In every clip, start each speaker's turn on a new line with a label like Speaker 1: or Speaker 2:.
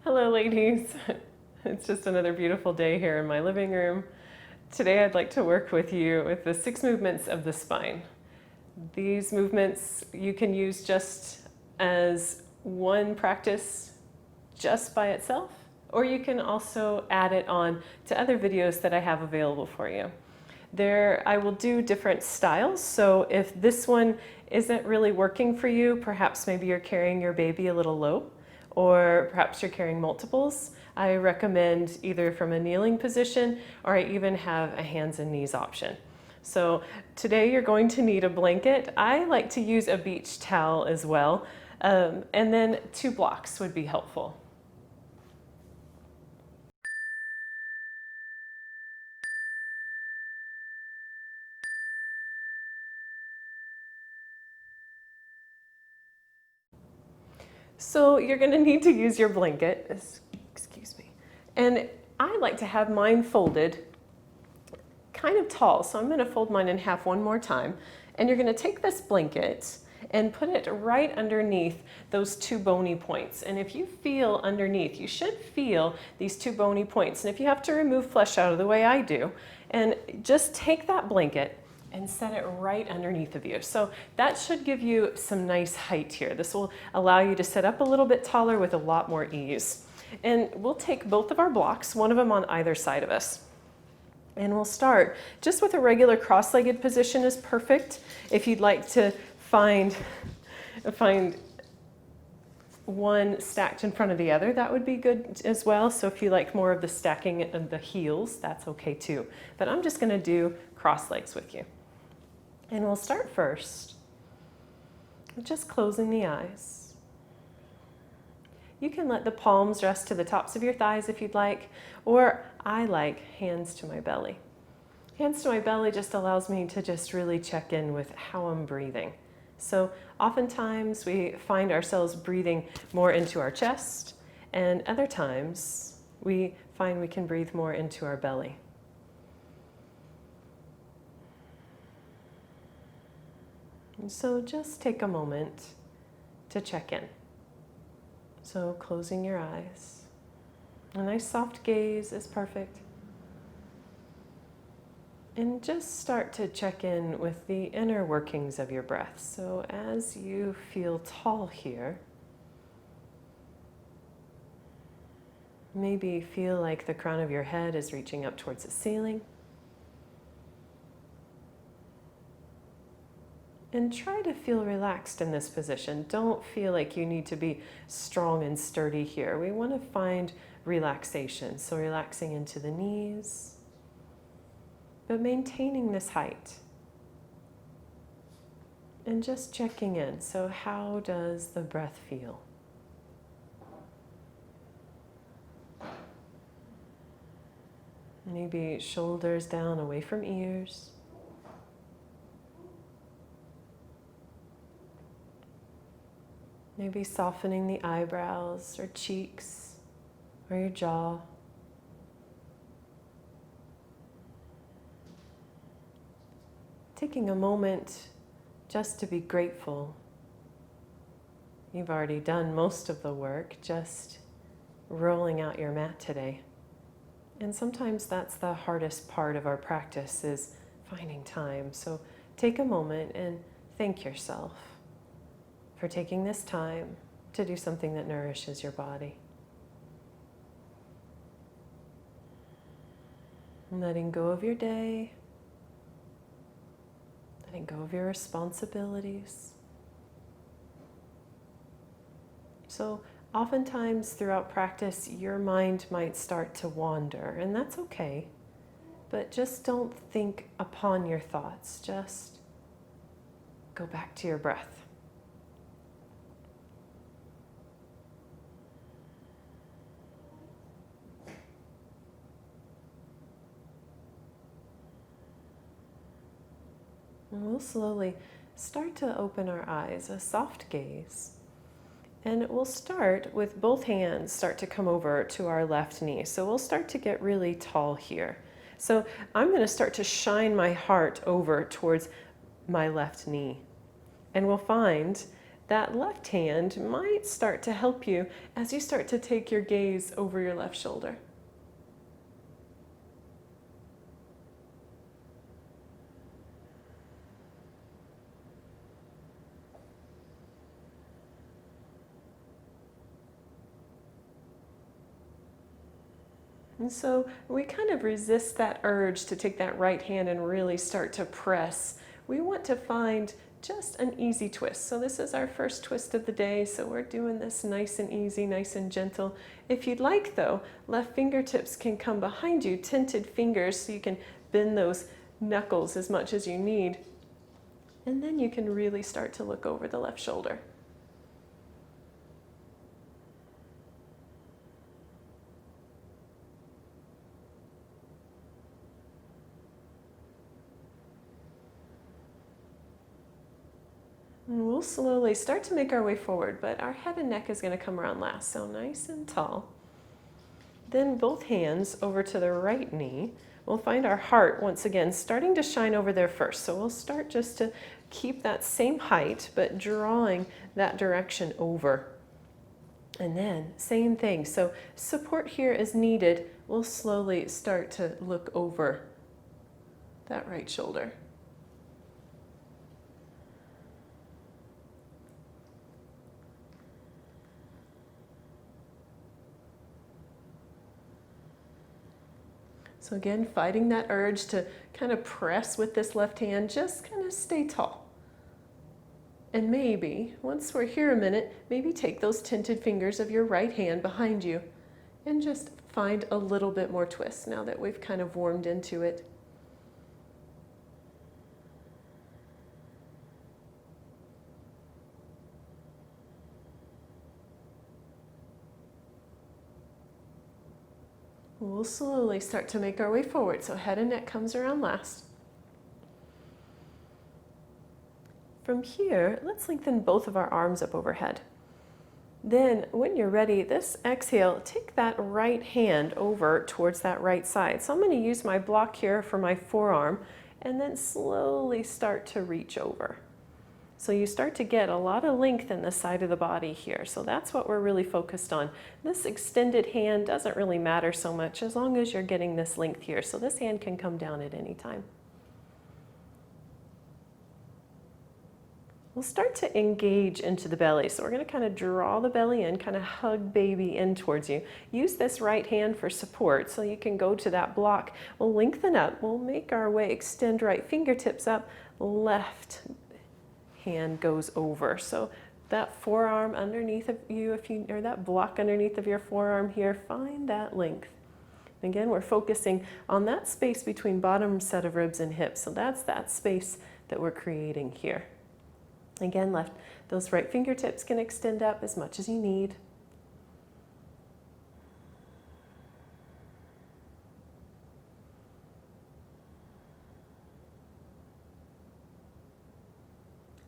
Speaker 1: Hello ladies, it's just another beautiful day here in my living room. Today I'd like to work with you with the 6 movements of the spine. These movements you can use just as one practice just by itself, or you can also add it on to other videos that I have available for you. I will do different styles, so if this one isn't really working for you, perhaps maybe you're carrying your baby a little low, or perhaps you're carrying multiples, I recommend either from a kneeling position, or I even have a hands and knees option. So today you're going to need a blanket. I like to use a beach towel as well, and then 2 blocks would be helpful. So you're going to need to use your blanket, excuse me, and I like to have mine folded kind of tall, so I'm going to fold mine in half one more time, and you're going to take this blanket and put it right underneath those 2 bony points. And if you feel underneath, you should feel these 2 bony points, and if you have to remove flesh out of the way I do, and just take that blanket and set it right underneath of you. So that should give you some nice height here. This will allow you to sit up a little bit taller with a lot more ease. And we'll take both of our blocks, one of them on either side of us. And we'll start just with a regular cross-legged position is perfect. If you'd like to find one stacked in front of the other, that would be good as well. So if you like more of the stacking of the heels, that's okay too. But I'm just gonna do cross legs with you. And we'll start first with just closing the eyes. You can let the palms rest to the tops of your thighs if you'd like, or I like hands to my belly. Hands to my belly just allows me to just really check in with how I'm breathing. So oftentimes we find ourselves breathing more into our chest, and other times we find we can breathe more into our belly. And so just take a moment to check in. So closing your eyes. A nice soft gaze is perfect. And just start to check in with the inner workings of your breath. So as you feel tall here, maybe feel like the crown of your head is reaching up towards the ceiling. And try to feel relaxed in this position. Don't feel like you need to be strong and sturdy here. We want to find relaxation. So relaxing into the knees, but maintaining this height. And just checking in. So how does the breath feel? Maybe shoulders down away from ears. Maybe softening the eyebrows or cheeks or your jaw. Taking a moment just to be grateful. You've already done most of the work, just rolling out your mat today. And sometimes that's the hardest part of our practice, is finding time. So take a moment and thank yourself for taking this time to do something that nourishes your body. And letting go of your day, letting go of your responsibilities. So oftentimes throughout practice, your mind might start to wander, and that's okay. But just don't think upon your thoughts. Just go back to your breath. And we'll slowly start to open our eyes, a soft gaze. And we'll start with both hands start to come over to our left knee. So we'll start to get really tall here. So I'm going to start to shine my heart over towards my left knee. And we'll find That left hand might start to help you as you start to take your gaze over your left shoulder. And so we kind of resist that urge to take that right hand and really start to press. We want to find just an easy twist. So this is our first twist of the day. So we're doing this nice and easy, nice and gentle. If you'd like though, left fingertips can come behind you, tinted fingers, so you can bend those knuckles as much as you need. And then you can really start to look over the left shoulder. And we'll slowly start to make our way forward, but our head and neck is going to come around last. So nice and tall. Then both hands over to the right knee. We'll find our heart once again starting to shine over there first. So we'll start just to keep that same height, but drawing that direction over. And then same thing. So support here is needed. We'll slowly start to look over that right shoulder. So again, fighting that urge to kind of press with this left hand, just kind of stay tall. And maybe, once we're here a minute, maybe take those tinted fingers of your right hand behind you and just find a little bit more twist now that we've kind of warmed into it. We'll slowly start to make our way forward. So head and neck comes around last. From here, let's lengthen both of our arms up overhead. Then when you're ready, this exhale, take that right hand over towards that right side. So I'm going to use my block here for my forearm and then slowly start to reach over. So you start to get a lot of length in the side of the body here. So that's what we're really focused on. This extended hand doesn't really matter so much as long as you're getting this length here. So this hand can come down at any time. We'll start to engage into the belly. So we're going to kind of draw the belly in, kind of hug baby in towards you. Use this right hand for support so you can go to that block. We'll lengthen up. We'll make our way, extend right fingertips up, left hand goes over. So that forearm underneath of you, or that block underneath of your forearm here, find that length. Again, we're focusing on that space between bottom set of ribs and hips. So that's that space that we're creating here. Again, those right fingertips can extend up as much as you need.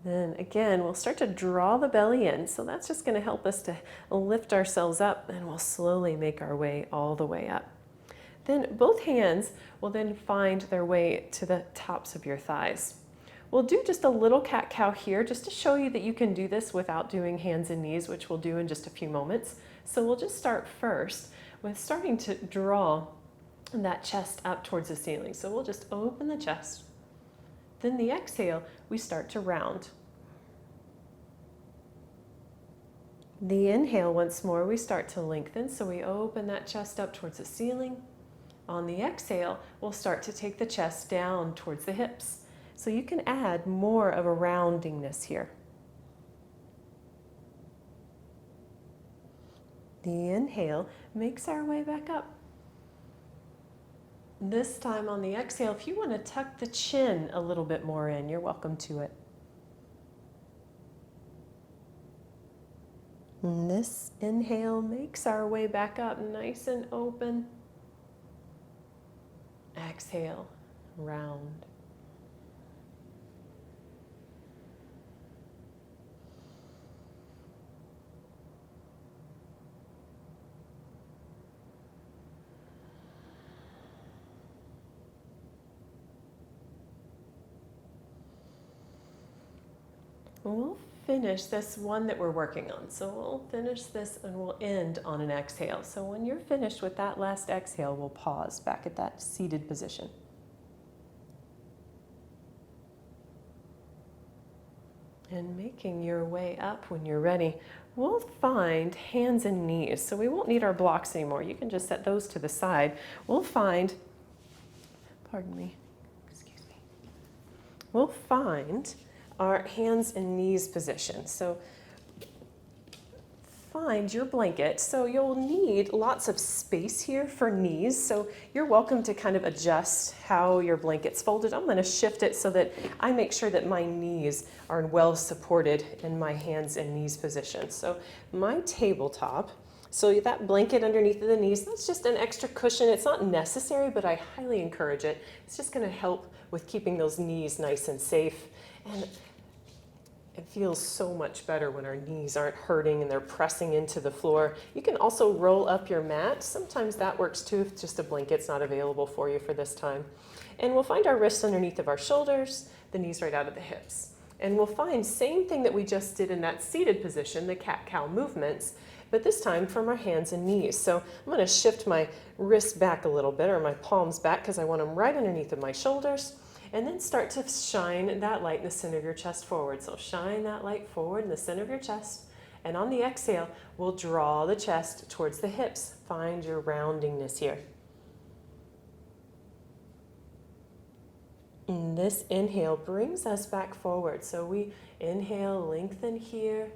Speaker 1: Then again, we'll start to draw the belly in. So that's just going to help us to lift ourselves up, and we'll slowly make our way all the way up. Then both hands will then find their way to the tops of your thighs. We'll do just a little cat-cow here just to show you that you can do this without doing hands and knees, which we'll do in just a few moments. So we'll just start first with starting to draw that chest up towards the ceiling. So we'll just open the chest. Then the exhale, we start to round. The inhale, once more, we start to lengthen. So we open that chest up towards the ceiling. On the exhale, we'll start to take the chest down towards the hips. So you can add more of a roundingness here. The inhale makes our way back up. This time on the exhale, if you want to tuck the chin a little bit more in, you're welcome to it. And this inhale makes our way back up nice and open. Exhale, round. We'll finish this one that we're working on. So we'll finish this and we'll end on an exhale. So when you're finished with that last exhale, we'll pause back at that seated position. And making your way up when you're ready, we'll find hands and knees. So we won't need our blocks anymore. You can just set those to the side. We'll find, we'll find our hands and knees position. So find your blanket. So you'll need lots of space here for knees. So you're welcome to kind of adjust how your blanket's folded. I'm going to shift it so that I make sure that my knees are well supported in my hands and knees position. So my tabletop, so that blanket underneath the knees, that's just an extra cushion. It's not necessary, but I highly encourage it. It's just going to help with keeping those knees nice and safe. And it feels so much better when our knees aren't hurting and they're pressing into the floor. You can also roll up your mat. Sometimes that works too if just a blanket's not available for you for this time. And we'll find our wrists underneath of our shoulders, the knees right out of the hips. And we'll find same thing that we just did in that seated position, the cat-cow movements, but this time from our hands and knees. So I'm going to shift my wrists back a little bit, or my palms back, because I want them right underneath of my shoulders. And then start to shine that light in the center of your chest forward. So shine that light forward in the center of your chest. And on the exhale, we'll draw the chest towards the hips. Find your roundingness here. And this inhale brings us back forward. So we inhale, lengthen here.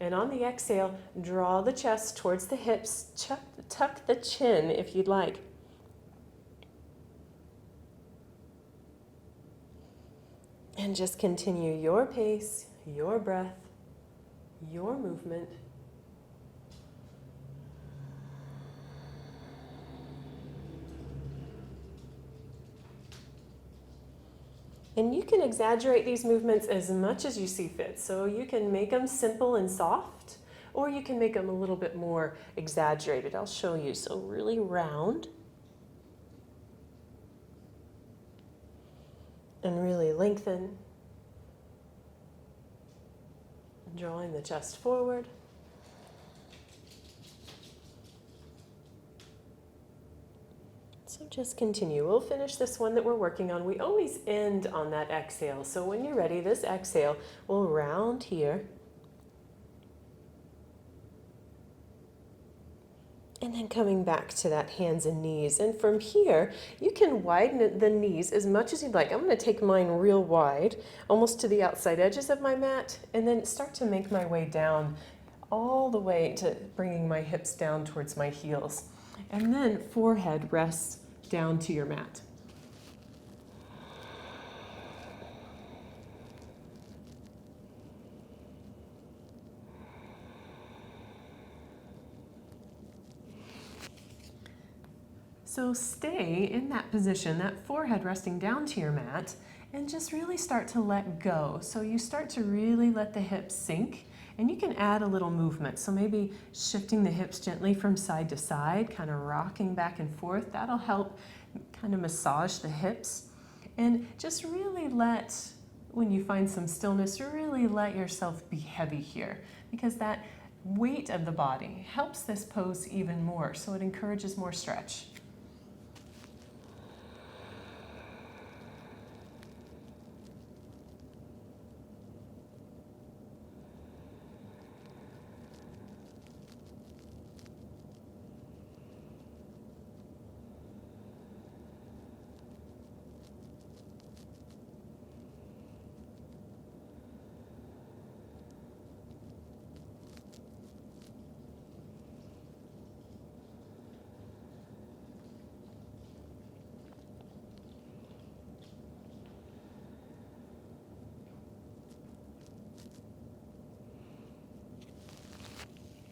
Speaker 1: And on the exhale, draw the chest towards the hips. Tuck the chin if you'd like. And just continue your pace, your breath, your movement. And you can exaggerate these movements as much as you see fit. So you can make them simple and soft, or you can make them a little bit more exaggerated. I'll show you. So really round. And really lengthen, drawing the chest forward. So just continue. We'll finish this one that we're working on. We always end on that exhale. So when you're ready, this exhale, we'll round here. And then coming back to that hands and knees. And from here, you can widen the knees as much as you'd like. I'm going to take mine real wide, almost to the outside edges of my mat, and then start to make my way down all the way to bringing my hips down towards my heels. And then forehead rests down to your mat. So stay in that position, that forehead resting down to your mat, and just really start to let go. So you start to really let the hips sink, and you can add a little movement. So maybe shifting the hips gently from side to side, kind of rocking back and forth. That'll help kind of massage the hips. And just really let, when you find some stillness, really let yourself be heavy here, because that weight of the body helps this pose even more. So it encourages more stretch.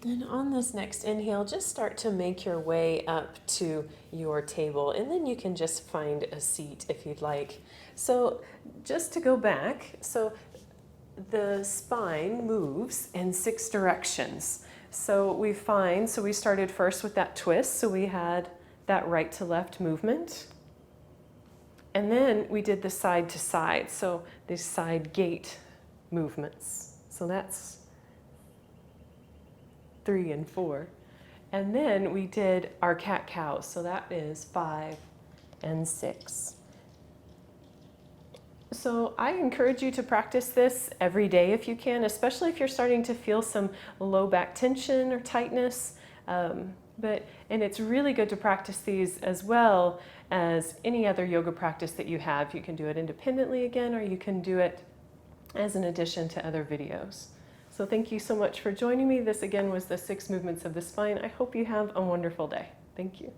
Speaker 1: And on this next inhale, just start to make your way up to your table, and then you can just find a seat if you'd like. So just to go back, so the spine moves in 6 directions. So we started first with that twist, so we had that right to left movement. And then we did the side to side, so these side gate movements. So that's 3 and 4. And then we did our cat-cows, so that is 5 and 6. So I encourage you to practice this every day if you can, especially if you're starting to feel some low back tension or tightness. And it's really good to practice these as well as any other yoga practice that you have. You can do it independently again, or you can do it as an addition to other videos. So thank you so much for joining me. This again was the 6 movements of the spine. I hope you have a wonderful day. Thank you.